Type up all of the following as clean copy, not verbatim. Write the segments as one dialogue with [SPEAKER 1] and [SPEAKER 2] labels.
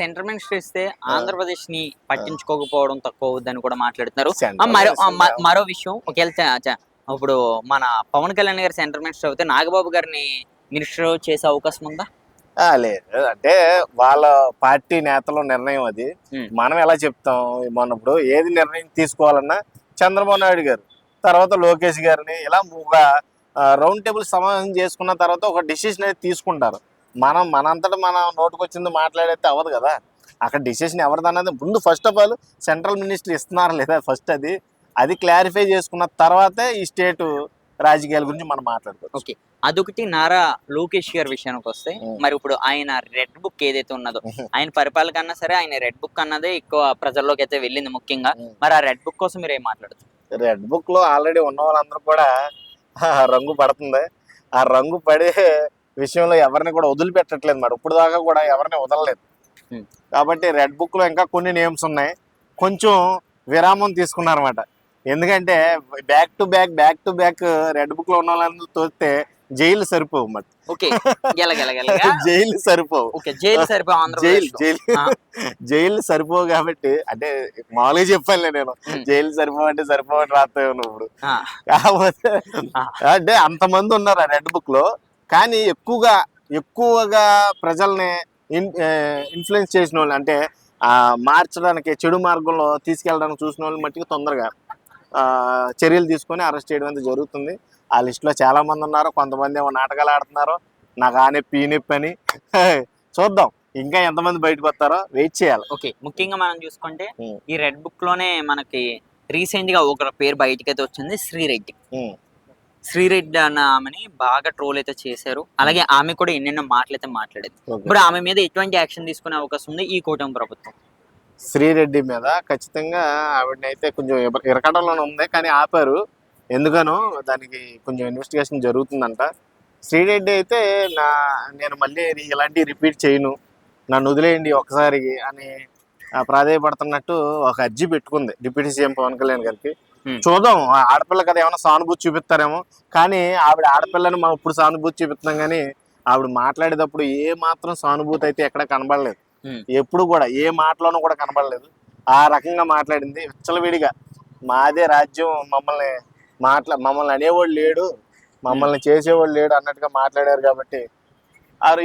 [SPEAKER 1] Central minister ఇస్తే ఆంధ్రప్రదేశ్ ని పట్టించుకోకపోవడం తక్కువ అవుద్దని కూడా మాట్లాడుతున్నారు.
[SPEAKER 2] సెంట్రల్
[SPEAKER 1] మరో
[SPEAKER 2] మినిస్టర్
[SPEAKER 1] మరో విషయం ఒకవేళ ఇప్పుడు మన పవన్ కళ్యాణ్ గారు సెంట్రల్ మినిస్టర్ అయితే నాగబాబు గారిని మినిస్టర్ చేసే అవకాశం ఉందా?
[SPEAKER 2] లేదు, అంటే వాళ్ళ పార్టీ నేతల నిర్ణయం అది. మనం ఎలా చెప్తాం? మొన్నప్పుడు ఏది నిర్ణయం తీసుకోవాలన్నా చంద్రబాబు నాయుడు గారు, తర్వాత లోకేష్ గారిని ఇలా ఒక రౌండ్ టేబుల్ సమావేశం చేసుకున్న తర్వాత ఒక డిసిషన్ అయితే తీసుకుంటారు. మనంతటా మన నోటుకొచ్చింది మాట్లాడైతే అవ్వదు కదా. అక్కడ డిసిషన్ ఎవరిదన్నది ముందు first of all central minister ఇస్తున్నారా లేదా ఫస్ట్ అది క్లారిఫై చేసుకున్న తర్వాతే ఈ స్టేట్ రాజకీయాల గురించి మనం మాట్లాడుకోవచ్చు.
[SPEAKER 1] ఓకే, అదొకటి. నారా లోకేష్ గారి విషయానికి వస్తే మరి ఇప్పుడు ఆయన రెడ్ బుక్ ఏదైతే ఉన్నదో ఆయన పరిపాలన కన్నా సరే ఆయన రెడ్ బుక్ అన్నదే ఎక్కువ ప్రజల్లోకి అయితే వెళ్ళింది ముఖ్యంగా. మరి ఆ రెడ్ బుక్ కోసం మీరు ఏం మాట్లాడుతారు?
[SPEAKER 2] రెడ్ బుక్ లో ఆల్రెడీ ఉన్న వాళ్ళందరూ కూడా రంగు పడుతుంది. ఆ రంగు పడే విషయంలో ఎవరిని కూడా వదిలిపెట్టట్లేదు మరి ఇప్పుడు దాకా కూడా ఎవరిని వదలలేదు. కాబట్టి రెడ్ బుక్ లో ఇంకా కొన్ని నేమ్స్ ఉన్నాయి. కొంచెం విరామం తీసుకున్నారన్నమాట. ఎందుకంటే back to back red book లో ఉన్న వాళ్ళందరూ తోస్తే జైలు సరిపోవు మరి. జైలు సరిపోవు జైలు సరిపోవు కాబట్టి అంటే మామూలుగా చెప్పానులే నేను. జైలు సరిపోవంటే సరిపోవని రాస్తావు నువ్వు ఇప్పుడు. కాకపోతే అంటే అంతమంది ఉన్నారు ఆ రెడ్ బుక్ లో. కానీ ఎక్కువగా ప్రజల్ని ఇన్ఫ్లుయెన్స్ చేసిన వాళ్ళు, అంటే మార్చడానికి చెడు మార్గంలో తీసుకెళ్ళడానికి చూసిన వాళ్ళు మట్టికి తొందరగా చర్యలు తీసుకొని అరెస్ట్ చేయడం అనేది జరుగుతుంది. ఆ లిస్టులో చాలా మంది ఉన్నారు. కొంతమంది ఏమో నాటకాలు ఆడుతున్నారు, నాకు ఆ నొప్పి ఈ నొప్పి అని. చూద్దాం ఇంకా ఎంతమంది బయటకు వస్తారో వెయిట్ చేయాలి.
[SPEAKER 1] ఓకే, ముఖ్యంగా మనం చూసుకుంటే ఈ రెడ్ బుక్ లోనే మనకి రీసెంట్ గా ఒక పేరు బయటకైతే వచ్చింది, శ్రీరెడ్డి అన్న ఆమెని బాగా ట్రోల్ అయితే చేశారు. అలాగే ఆమె కూడా ఎన్నెన్నో మాటలైతే మాట్లాడేది. ఇప్పుడు ఆమె మీద ఎటువంటి యాక్షన్ తీసుకునే అవకాశం ఉంది ఈ కూటమి ప్రభుత్వం?
[SPEAKER 2] శ్రీరెడ్డి మీద ఖచ్చితంగా ఆవిడనైతే కొంచెం ఇరకడంలోనే ఉంది, కానీ ఆపారు. ఎందుకనో దానికి కొంచెం ఇన్వెస్టిగేషన్ జరుగుతుందంట. శ్రీరెడ్డి అయితే నేను మళ్ళీ ఇలాంటివి రిపీట్ చేయను, నన్ను వదిలేయండి ఒకసారి అని ప్రాధాయపడుతున్నట్టు ఒక అర్జీ పెట్టుకుంది డిప్యూటీ సీఎం పవన్ కళ్యాణ్ గారికి. చూద్దాం, ఆడపిల్ల కదా ఏమైనా సానుభూతి చూపిస్తారేమో. కానీ ఆవిడ ఆడపిల్లని మనం ఇప్పుడు సానుభూతి చూపిస్తున్నాం, కానీ ఆవిడ మాట్లాడేటప్పుడు ఏ మాత్రం సానుభూతి అయితే ఎక్కడ కనబడలేదు. ఎప్పుడు కూడా ఏ మాటలోనూ కూడా కనబడలేదు. ఆ రకంగా మాట్లాడింది విచ్చలవిడిగా. మాదే రాజ్యం, మమ్మల్ని అనేవాడు లేడు, మమ్మల్ని చేసేవాడు లేడు అన్నట్టుగా మాట్లాడారు. కాబట్టి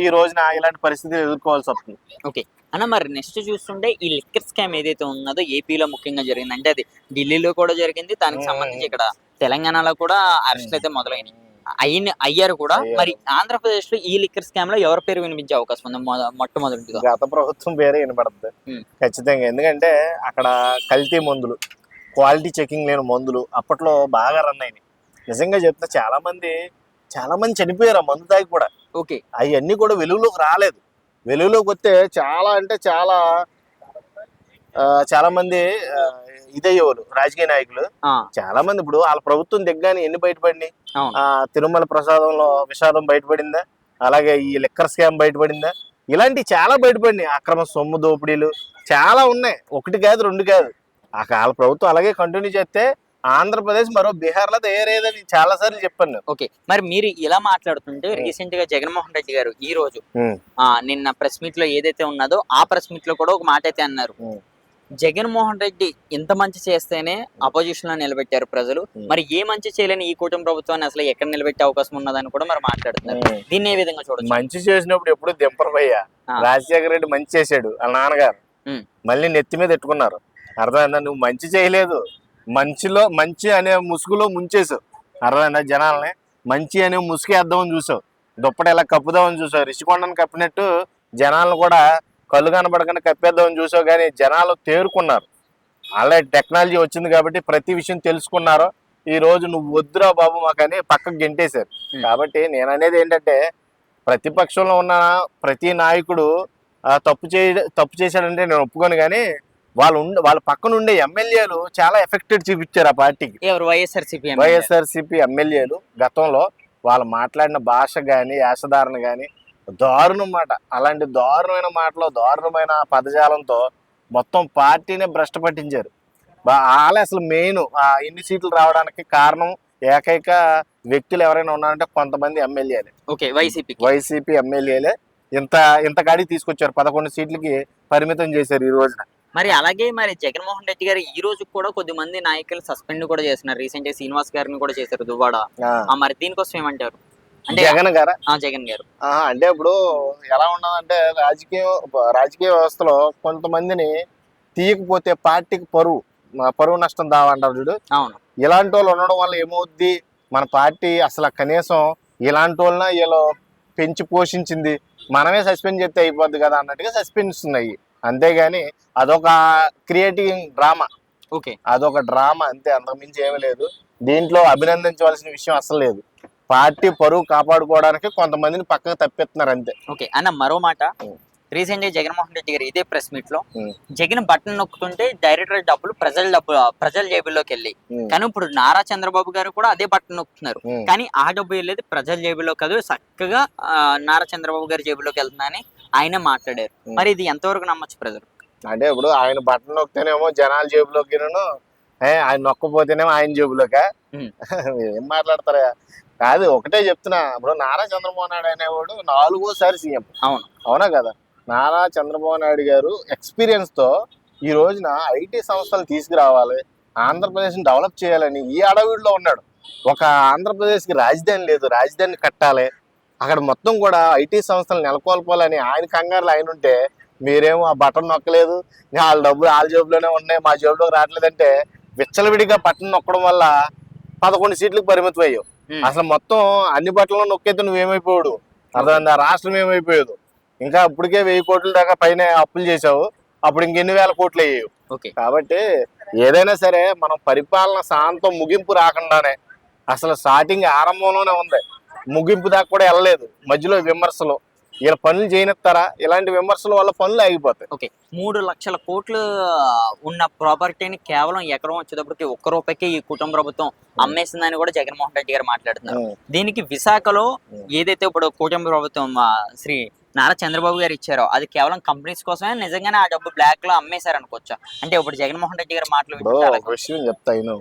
[SPEAKER 2] ఈ రోజున ఇలాంటి పరిస్థితి ఎదుర్కోవాల్సి వస్తుంది.
[SPEAKER 1] ఓకే అన్న, మరి నెక్స్ట్ చూస్తుంటే ఈ లిక్కర్ స్కామ్ ఏదైతే ఉన్నదో ఏపీలో ముఖ్యంగా జరిగింది, అంటే అది ఢిల్లీలో కూడా జరిగింది, దానికి సంబంధించి ఇక్కడ తెలంగాణలో కూడా అరెస్టులు అయితే మొదలైనవి అయ్యారు కూడా. మరి ఆంధ్రప్రదేశ్ లో ఈ లిక్కర్ స్కామ్ లో ఎవరి పేరు వినిపించే అవకాశం ఉంది? మొట్టమొదటిగా
[SPEAKER 2] గత ప్రభుత్వం పేరే వినపడుతుంది ఖచ్చితంగా. ఎందుకంటే అక్కడ కల్తీ మందులు, క్వాలిటీ చెకింగ్ లేని మందులు అప్పట్లో బాగా రన్ అయినాయి. నిజంగా చెప్తే చాలా మంది చనిపోయారు ఆ మందు తాగి కూడా.
[SPEAKER 1] ఓకే,
[SPEAKER 2] అవన్నీ కూడా వెలుగులోకి రాలేదు. వెలుగులోకి వస్తే చాలా అంటే చాలా మంది ఇదయ్యేవాళ్ళు రాజకీయ నాయకులు. చాలా మంది ఇప్పుడు వాళ్ళ ప్రభుత్వం దిగ్గానే ఎన్ని బయటపడినాయి. తిరుమల ప్రసాదంలో విషాదం బయటపడిందా, అలాగే ఈ లిక్కర్ స్కామ్ బయటపడిందా, ఇలాంటి చాలా బయటపడినాయి. అక్రమ సొమ్ము దోపిడీలు చాలా ఉన్నాయి, ఒకటి కాదు రెండు కాదు. వాళ్ళ ప్రభుత్వం అలాగే కంటిన్యూ చేస్తే ఆంధ్రప్రదేశ్ మరో బీహార్ లో తయారయ్యేదని చాలా సార్లు చెప్పాను.
[SPEAKER 1] ఓకే, మరి మీరు ఇలా మాట్లాడుతుంటే రీసెంట్ గా జగన్మోహన్ రెడ్డి గారు ఈ రోజు నిన్న ప్రెస్ మీట్ లో ఏదైతే ఉన్నదో ఆ ప్రెస్ మీట్ లో కూడా ఒక మాట అయితే అన్నారు. జగన్మోహన్ రెడ్డి ఇంత మంచి చేస్తేనే అపోజిషన్ లో నిలబెట్టారు ప్రజలు, మరి ఏ మంచి చేయలేని ఈ కూటమి ప్రభుత్వాన్ని అసలు ఎక్కడ నిలబెట్టే అవకాశం ఉన్నదని కూడా మరి మాట్లాడుతున్నారు. దీన్ని ఏ విధంగా చూడొచ్చు?
[SPEAKER 2] మంచి చేసినప్పుడు ఎప్పుడు దింపరయ్యా. రాజశేఖర రెడ్డి మంచి చేశాడు, వాళ్ళ నాన్నగారు మళ్ళీ నెత్తి మీద ఎట్టుకున్నారు. అర్థమైందా? నువ్వు మంచి చేయలేదు, మంచి అనే ముసుగులో ముంచేసావు. అర్థమైందా? జనాలని మంచి అనే ముసుగేద్దామని చూసావు, దుప్పటి ఇలా కప్పుదామని చూసావు, రిషికొండని కప్పినట్టు జనాలను కూడా కళ్ళు కనబడకుండా కప్పేద్దామని చూసావు. కానీ జనాలు తేరుకున్నారు. ఆల్రెడీ టెక్నాలజీ వచ్చింది కాబట్టి ప్రతి విషయం తెలుసుకున్నారు. ఈ రోజు నువ్వు వద్దురా బాబు మాకని పక్కకు గెంటేశారు. కాబట్టి నేను అనేది ఏంటంటే, ప్రతిపక్షంలో ఉన్న ప్రతి నాయకుడు తప్పు చేశాడంటే నేను ఒప్పుకోను. కానీ వాళ్ళ పక్కన ఉండే ఎమ్మెల్యేలు చాలా ఎఫెక్టెడ్ చూపించారు ఆ పార్టీకి. వైఎస్ఆర్సీపీ ఎమ్మెల్యేలు గతంలో వాళ్ళు మాట్లాడిన భాష కానీ యాసధారణ కానీ దారుణం మాట. అలాంటి దారుణమైన మాటలు, దారుణమైన పదజాలంతో మొత్తం పార్టీనే భ్రష్టు పట్టించారు. వాళ్ళే అసలు మెయిన్ ఎన్ని సీట్లు రావడానికి కారణం ఏకైక వ్యక్తులు ఎవరైనా ఉన్నారంటే కొంతమంది ఎమ్మెల్యేలే.
[SPEAKER 1] వైసీపీ
[SPEAKER 2] ఎమ్మెల్యేలే ఇంత కాడికి తీసుకొచ్చారు. 11 సీట్లకి పరిమితం చేశారు ఈ రోజున.
[SPEAKER 1] మరి అలాగే మరి జగన్మోహన్ రెడ్డి గారు ఈ రోజు కూడా కొద్దిమంది నాయకులు సస్పెండ్ కూడా చేస్తున్నారు. రీసెంట్ గా శ్రీనివాస్ గారిని కూడా చేశారు దువ్వాడ. మరి దీనికోసం ఏమంటారు? అంటే
[SPEAKER 2] జగన్ గారా?
[SPEAKER 1] జగన్ గారు
[SPEAKER 2] అంటే ఇప్పుడు ఎలా ఉన్నదంటే రాజకీయ వ్యవస్థలో కొంతమందిని తీయకపోతే పార్టీకి పరువు నష్టం దావంటారు చూడు.
[SPEAKER 1] అవును.
[SPEAKER 2] ఇలాంటి వాళ్ళు ఉండడం వల్ల ఏమవుద్ది, మన పార్టీ అసలు కనీసం ఇలాంటి వాళ్ళన వీళ్ళు పెంచి పోషించింది, మనమే సస్పెండ్ చేస్తే అయిపోద్ది కదా అన్నట్టుగా సస్పెండ్స్ ఉన్నాయి. అంతేగాని అదొక క్రియేటివ్ డ్రామా.
[SPEAKER 1] ఓకే,
[SPEAKER 2] అదొక డ్రామా అంతే, అంతకుమించి ఏమీ లేదు. దీంట్లో అభినందించవలసిన విషయం అసలు లేదు. పార్టీ పరువు కాపాడుకోవడానికి కొంతమందిని పక్కకు తప్పిస్తున్నారు అంతే.
[SPEAKER 1] ఓకే అన్న, మరో మాట. రీసెంట్ గా జగన్మోహన్ రెడ్డి గారు ఇదే ప్రెస్ మీట్ లో జగన్ బటన్ నొక్కుతుంటే డైరెక్టర్ డబ్బులు ప్రజల జేబుల్లోకి వెళ్ళి, కానీ ఇప్పుడు నారా చంద్రబాబు గారు కూడా అదే బటన్ నొక్కుతున్నారు, కానీ ఆ డబ్బు వెళ్ళేది ప్రజల జేబులో కాదు, చక్కగా నారా చంద్రబాబు గారి జేబులోకి వెళ్తుందని ఆయన మాట్లాడారు. మరి ఇది ఎంతవరకు నమ్మచ్చు ప్రజలు?
[SPEAKER 2] అంటే ఇప్పుడు ఆయన బటన్ నొక్కితేనేమో జనాల జేబులోకి, ఆయన నొక్కపోతేనేమో ఆయన జేబులోక ఏం మాట్లాడతారా? కాదు, ఒకటే చెప్తున్నా. ఇప్పుడు నారా చంద్రబాబు నాయుడు అనేవాడు 4వ సీఎం. అవునా కదా? నారా చంద్రబాబు నాయుడు గారు ఎక్స్పీరియన్స్ తో ఈ రోజున ఐటీ సంస్థలు తీసుకురావాలి, ఆంధ్రప్రదేశ్ ని డెవలప్ చేయాలని ఈ అడవిలో ఉన్నాడు. ఒక ఆంధ్రప్రదేశ్ కి రాజధాని లేదు, రాజధాని కట్టాలి, అక్కడ మొత్తం కూడా ఐటీ సంస్థలు నెలకొల్పాలని ఆయన కంగారులు ఆయన ఉంటే, మీరేమో ఆ బటన్ నొక్కలేదు, వాళ్ళ డబ్బులు వాళ్ళ జేబులోనే ఉన్నాయి, మా జేబులోకి రావట్లేదంటే విచ్చలవిడిగా బటన్ నొక్కడం వల్ల 11 సీట్లకు పరిమితం అయ్యావు. అసలు మొత్తం అన్ని బట్టలు నొక్కేస్తే నువ్వేమైపోయాడు, అర్థమైందా? రాష్ట్రం ఏమైపోయాదు. ఇంకా ఇప్పటికే 1000 కోట్ల దాకా పైన అప్పులు చేసావు, అప్పుడు ఇంకెన్ని వేల కోట్లు అయ్యావు. కాబట్టి ఏదైనా సరే మనం పరిపాలన శాంతం ముగింపు రాకుండానే, అసలు స్టార్టింగ్ ఆరంభంలోనే ఉంది, ముగింపు దాకా కూడా వెళ్ళలేదు. మధ్యలో విమర్శలు, ఇలా పనులు చేయనిస్తారా? ఇలాంటి విమర్శల వల్ల పనులు ఆగిపోతాయి.
[SPEAKER 1] ఓకే, 3 లక్షల కోట్లు ఉన్న ప్రాపర్టీని కేవలం ఎకరం వచ్చేటప్పటికి 1 రూపాయికి ఈ కుటుంబ ప్రభుత్వం అమ్మేసిందని కూడా జగన్మోహన్ రెడ్డి గారు మాట్లాడుతున్నారు. దీనికి విశాఖలో ఏదైతే ఇప్పుడు కుటుంబ ప్రభుత్వం శ్రీ నారా చంద్రబాబు గారు ఇచ్చారో అది కేవలం కంపెనీస్ కోసమే, నిజంగానే ఆ డబ్బు బ్లాక్ లో అమ్మేశారు అనుకోవచ్చా? అంటే ఇప్పుడు జగన్మోహన్ రెడ్డి గారు మాటలు
[SPEAKER 2] విషయం చెప్తాను.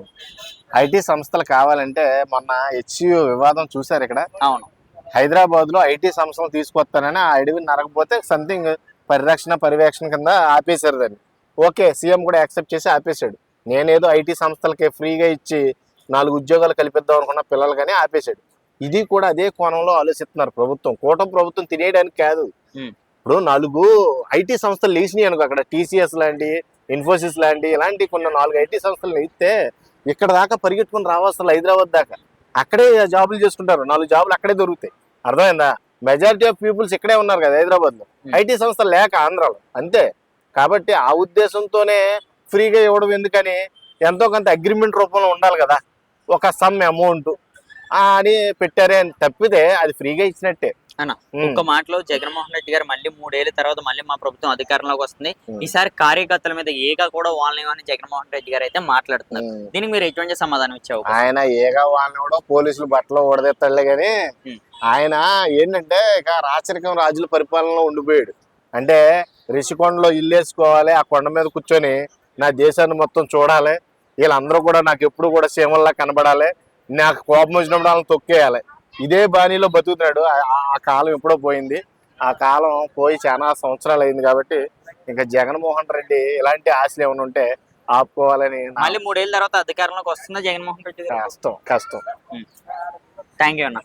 [SPEAKER 2] ఐటీ సంస్థలు కావాలంటే మొన్న హెచ్సియు వివాదం చూసారు ఇక్కడ.
[SPEAKER 1] అవును,
[SPEAKER 2] హైదరాబాద్ లో ఐటీ సంస్థలు తీసుకొస్తానని ఆ అడవిని నరకపోతే సంథింగ్ పర్యవేక్షణ కింద ఆపేశారు దాన్ని. ఓకే, సీఎం కూడా యాక్సెప్ట్ చేసి ఆపేశాడు. నేనేదో ఐటీ సంస్థలకి ఫ్రీగా ఇచ్చి 4 ఉద్యోగాలు కల్పిద్దాం అనుకున్న పిల్లలు కానీ ఆపేశాడు. ఇది కూడా అదే కోణంలో ఆలోచిస్తున్నారు ప్రభుత్వం. కూటమి ప్రభుత్వం తినేయడానికి కాదు. ఇప్పుడు 4 ఐటీ సంస్థలు లేచినాయి అనుకో, అక్కడ టీసీఎస్ లాంటి, ఇన్ఫోసిస్ లాంటి ఇలాంటి కొన్ని 4 ఐటీ సంస్థలు ఇస్తే ఇక్కడ దాకా పరిగెట్టుకుని రావాల్సిన హైదరాబాద్ దాకా, అక్కడే జాబులు చేసుకుంటారు. 4 జాబులు అక్కడే దొరుకుతాయి. అర్థమైందా? మెజారిటీ ఆఫ్ పీపుల్స్ ఇక్కడే ఉన్నారు కదా హైదరాబాద్ లో, ఐటీ సంస్థలు లేక ఆంధ్రాలో అంతే. కాబట్టి ఆ ఉద్దేశంతోనే ఫ్రీగా ఇవ్వడం ఎందుకని, ఎంతో కొంత అగ్రిమెంట్ రూపంలో ఉండాలి కదా, ఒక సమ్ అమౌంట్ అని పెట్టారే అని తప్పితే అది ఫ్రీగా ఇచ్చినట్టే.
[SPEAKER 1] ఒక్క మాటలో జగన్మోహన్ రెడ్డి గారు మళ్ళీ 3 ఏళ్ల తర్వాత మళ్ళీ మా ప్రభుత్వం అధికారంలోకి వస్తుంది, ఈసారి కార్యకర్తల మీద ఏగా కూడా వాళ్ళని జగన్మోహన్ రెడ్డి గారు అయితే మాట్లాడుతున్నారు. దీనికి మీరు ఎటువంటి సమాధానం ఇచ్చావు?
[SPEAKER 2] ఆయన ఏగా వాళ్ళని కూడా పోలీసులు బట్టలో ఓడదెత్తాడులే గాని, ఆయన ఏంటంటే ఇక రాచరికం రాజుల పరిపాలనలో ఉండిపోయాడు. అంటే రిషికొండలో ఇల్లు వేసుకోవాలి, ఆ కొండ మీద కూర్చొని నా దేశాన్ని మొత్తం చూడాలి, వీళ్ళందరూ కూడా నాకు ఎప్పుడు కూడా సీమల్లా కనబడాలి, నాకు కోపం వచ్చినప్పుడు వాళ్ళని తొక్కేయాలి, ఇదే బాణీలో బతుకుతున్నాడు. ఆ కాలం ఎప్పుడో పోయింది. ఆ కాలం పోయి చాలా సంవత్సరాలు అయింది. కాబట్టి ఇంకా జగన్మోహన్ రెడ్డి ఇలాంటి ఆశలు ఏమైనా ఉంటే ఆపుకోవాలని.
[SPEAKER 1] మళ్ళీ 3 ఏళ్ల తర్వాత అధికారంలోకి వస్తుందా జగన్మోహన్ రెడ్డి?
[SPEAKER 2] కష్టం.
[SPEAKER 1] థ్యాంక్ యూ అన్న.